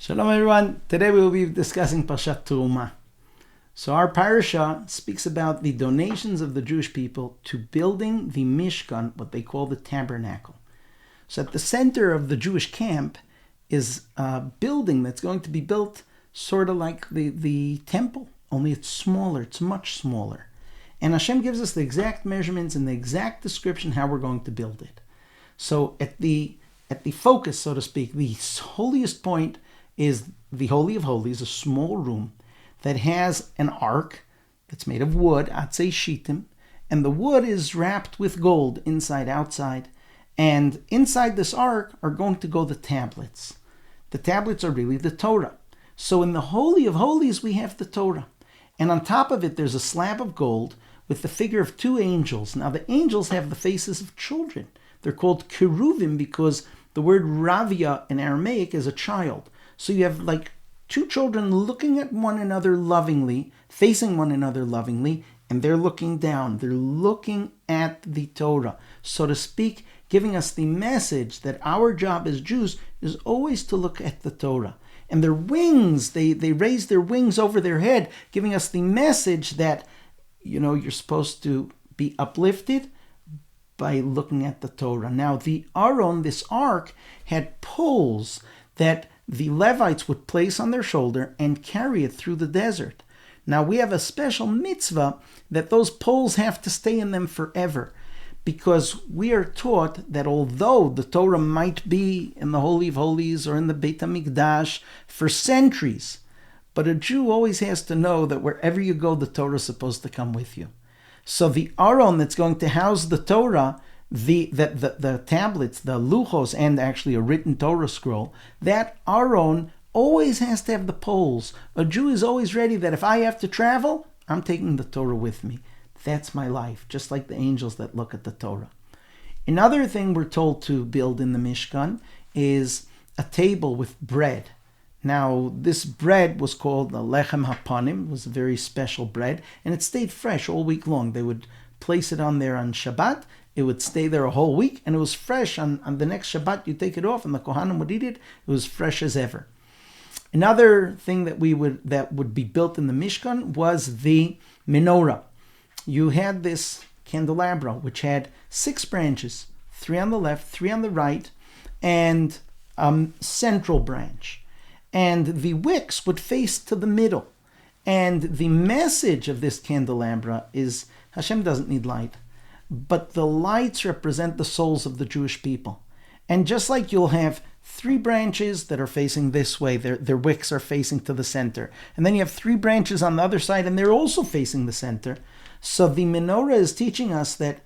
Shalom everyone. Today we will be discussing Parsha Terumah. So our Parsha speaks about the donations of the Jewish people to building the Mishkan, what they call the tabernacle. So at the center of the Jewish camp is a building that's going to be built sort of like the temple, only it's smaller, it's much smaller. And Hashem gives us the exact measurements and the exact description how we're going to build it. So at the focus, so to speak, the holiest point is the Holy of Holies, a small room that has an ark that's made of wood, atzei shitim, and the wood is wrapped with gold inside, outside. And inside this ark are going to go the tablets. The tablets are really the Torah. So in the Holy of Holies, we have the Torah. And on top of it, there's a slab of gold with the figure of two angels. Now, the angels have the faces of children. They're called keruvim because the word ravia in Aramaic is a child. So you have like two children looking at one another lovingly, facing one another lovingly, and they're looking down. They're looking at the Torah, so to speak, giving us the message that our job as Jews is always to look at the Torah. And their wings, they raise their wings over their head, giving us the message that, you're supposed to be uplifted by looking at the Torah. Now, the Aron, this ark, had poles that the Levites would place on their shoulder and carry it through the desert. Now, we have a special mitzvah that those poles have to stay in them forever, because we are taught that although the Torah might be in the Holy of Holies or in the Beit HaMikdash for centuries, but a Jew always has to know that wherever you go, the Torah is supposed to come with you. So the Aron that's going to house the Torah, the tablets, the luchos, and actually a written Torah scroll, that Aron always has to have the poles. A Jew is always ready that if I have to travel, I'm taking the Torah with me. That's my life, just like the angels that look at the Torah. Another thing we're told to build in the Mishkan is a table with bread. Now, this bread was called the lechem hapanim. It was a very special bread, and it stayed fresh all week long. They would place it on there on Shabbat. It would stay there a whole week, and it was fresh. On the next Shabbat, you take it off, and the Kohanim would eat it. It was fresh as ever. Another thing that would be built in the Mishkan was the menorah. You had this candelabra, which had 6 branches, 3 on the left, 3 on the right, and central branch. And the wicks would face to the middle. And the message of this candelabra is Hashem doesn't need light, but the lights represent the souls of the Jewish people. And just like you'll have 3 branches that are facing this way, their wicks are facing to the center. And then you have 3 branches on the other side, and they're also facing the center. So the menorah is teaching us that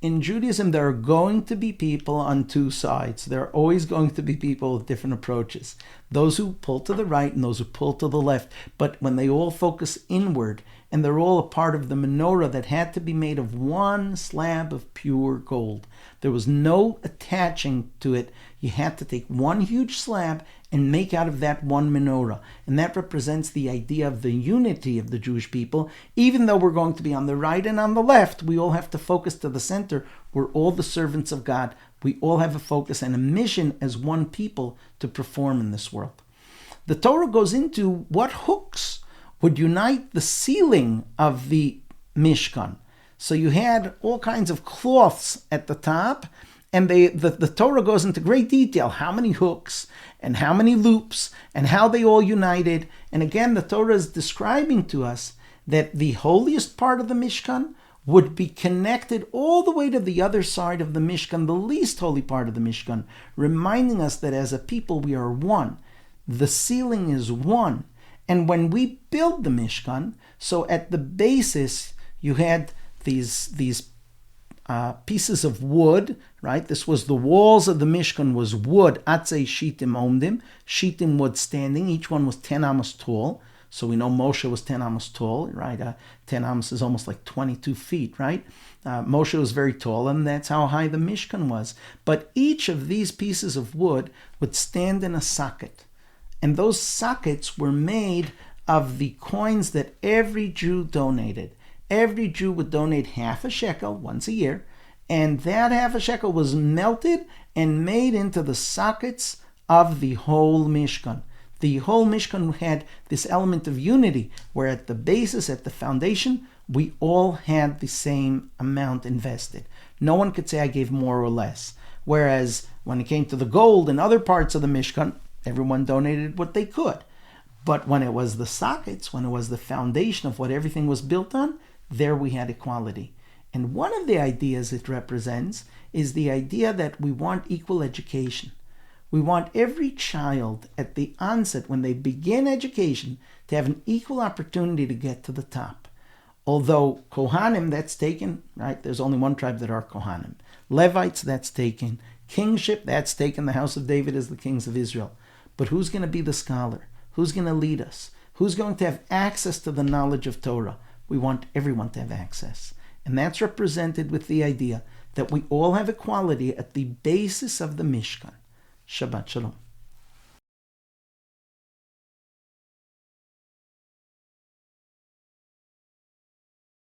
in Judaism, there are going to be people on 2 sides. There are always going to be people with different approaches. Those who pull to the right and those who pull to the left. But when they all focus inward, and they're all a part of the menorah that had to be made of 1 slab of pure gold. There was no attaching to it. You had to take 1 huge slab and make out of that 1 menorah. And that represents the idea of the unity of the Jewish people. Even though we're going to be on the right and on the left, we all have to focus to the center. We're all the servants of God. We all have a focus and a mission as one people to perform in this world. The Torah goes into what hooks would unite the ceiling of the Mishkan. So you had all kinds of cloths at the top, and the Torah goes into great detail, how many hooks and how many loops and how they all united. And again, the Torah is describing to us that the holiest part of the Mishkan would be connected all the way to the other side of the Mishkan, the least holy part of the Mishkan, reminding us that as a people we are one. The ceiling is one. And when we build the Mishkan, so at the basis, you had these pieces of wood, right? This was the walls of the Mishkan was wood, atzei shitim omdim, shitim wood standing. Each one was 10 amos tall. So we know Moshe was 10 amos tall, right? 10 amos is almost like 22 feet, right? Moshe was very tall, and that's how high the Mishkan was. But each of these pieces of wood would stand in a socket. And those sockets were made of the coins that every Jew donated. Every Jew would donate half a shekel once a year, and that half a shekel was melted and made into the sockets of the whole Mishkan. The whole Mishkan had this element of unity, where at the basis, at the foundation, we all had the same amount invested. No one could say I gave more or less. Whereas when it came to the gold and other parts of the Mishkan, everyone donated what they could. But when it was the sockets, when it was the foundation of what everything was built on, there we had equality. And one of the ideas it represents is the idea that we want equal education. We want every child at the onset, when they begin education, to have an equal opportunity to get to the top. Although Kohanim, that's taken, right? There's only one tribe that are Kohanim. Levites, that's taken. Kingship, that's taken. The house of David as the kings of Israel. But who's going to be the scholar? Who's going to lead us? Who's going to have access to the knowledge of Torah? We want everyone to have access. And that's represented with the idea that we all have equality at the basis of the Mishkan. Shabbat Shalom.